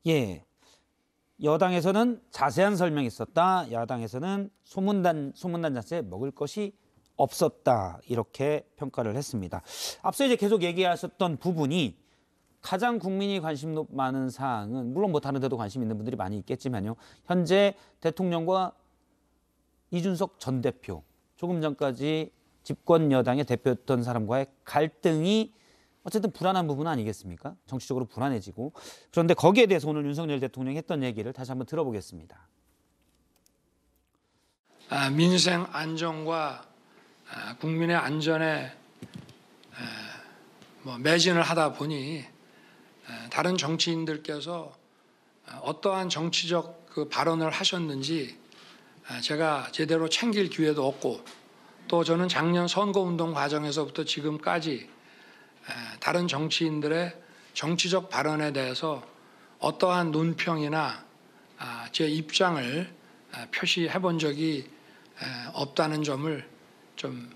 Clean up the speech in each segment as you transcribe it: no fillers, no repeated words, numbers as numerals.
예. 여당에서는 자세한 설명이 있었다. 야당에서는 소문난 자체에 먹을 것이 없었다. 이렇게 평가를 했습니다. 앞서 이제 계속 얘기하셨던 부분이 가장 국민이 관심 많은 사항은 물론 뭐 다른 데도 관심 있는 분들이 많이 있겠지만요. 현재 대통령과 이준석 전 대표, 조금 전까지 집권 여당의 대표였던 사람과의 갈등이 어쨌든 불안한 부분 아니겠습니까? 정치적으로 불안해지고. 그런데 거기에 대해서 오늘 윤석열 대통령이 했던 얘기를 다시 한번 들어보겠습니다. 민생 안정과 국민의 안전에 매진을 하다 보니 다른 정치인들께서 어떠한 정치적 그 발언을 하셨는지 제가 제대로 챙길 기회도 없고, 또 저는 작년 선거운동 과정에서부터 지금까지 다른 정치인들의 정치적 발언에 대해서 어떠한 논평이나 제 입장을 표시해 본 적이 없다는 점을 좀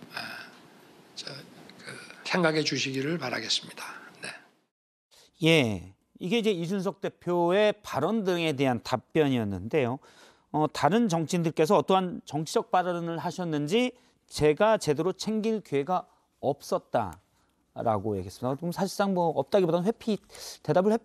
생각해 주시기를 바라겠습니다. 네. 예, 이게 이제 이준석 대표의 발언 등에 대한 답변이었는데요. 다른 정치인들께서 어떠한 정치적 발언을 하셨는지 제가 제대로 챙길 기회가 없었다라고 얘기했습니다. 그럼 사실상 뭐 없다기보다는 대답을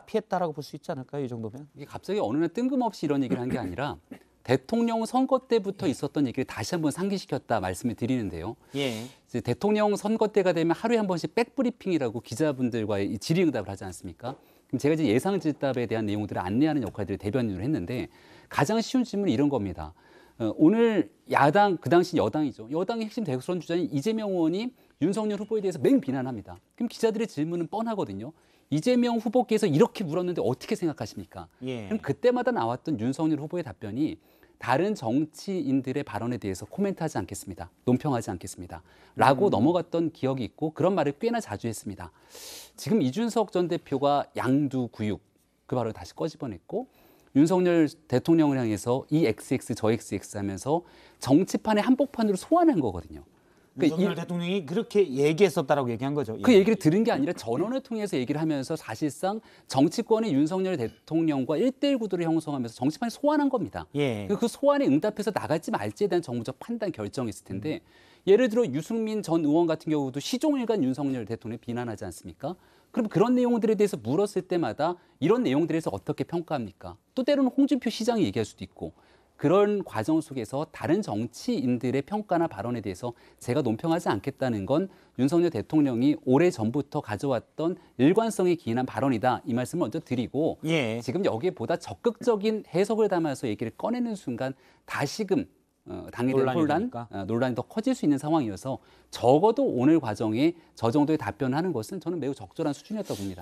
피했다라고 볼 수 있지 않을까요? 이 정도면? 이게 갑자기 어느 날 뜬금없이 이런 얘기를 한 게 아니라 대통령 선거 때부터 있었던 얘기를 다시 한번 상기시켰다 말씀을 드리는데요. 예. 이제 대통령 선거 때가 되면 하루에 한 번씩 백브리핑이라고 기자분들과의 질의응답을 하지 않습니까? 그럼 제가 이제 예상질답에 대한 내용들을 안내하는 역할들을 대변인으로 했는데, 가장 쉬운 질문은 이런 겁니다. 오늘 야당, 그 당시 여당이죠. 여당의 핵심 대선 주자인 이재명 의원이 윤석열 후보에 대해서 맹비난합니다. 그럼 기자들의 질문은 뻔하거든요. 이재명 후보께서 이렇게 물었는데 어떻게 생각하십니까? 예. 그럼 그때마다 나왔던 윤석열 후보의 답변이 다른 정치인들의 발언에 대해서 코멘트하지 않겠습니다. 논평하지 않겠습니다. 라고 넘어갔던 기억이 있고, 그런 말을 꽤나 자주 했습니다. 지금 이준석 전 대표가 양두구육 그 발언을 다시 꺼집어냈고, 윤석열 대통령을 향해서 이 XX 저 XX 하면서 정치판의 한복판으로 소환한 거거든요. 윤석열 대통령이 그렇게 얘기했었다라고 얘기한 거죠. 그 얘기를 들은 게 아니라 전원을 통해서 얘기를 하면서 사실상 정치권이 윤석열 대통령과 1대1 구도를 형성하면서 정치판을 소환한 겁니다. 예. 그 소환에 응답해서 나갈지 말지에 대한 정무적 판단 결정이 있을 텐데, 예를 들어 유승민 전 의원 같은 경우도 시종일관 윤석열 대통령을 비난하지 않습니까? 그럼 그런 내용들에 대해서 물었을 때마다 이런 내용들에 대해서 어떻게 평가합니까? 또 때로는 홍준표 시장이 얘기할 수도 있고, 그런 과정 속에서 다른 정치인들의 평가나 발언에 대해서 제가 논평하지 않겠다는 건 윤석열 대통령이 오래전부터 가져왔던 일관성에 기인한 발언이다. 이 말씀을 먼저 드리고, 예. 지금 여기에 보다 적극적인 해석을 담아서 얘기를 꺼내는 순간 다시금 당에 대한 논란이 더 커질 수 있는 상황이어서 적어도 오늘 과정에 저 정도의 답변을 하는 것은 저는 매우 적절한 수준이었다고 봅니다.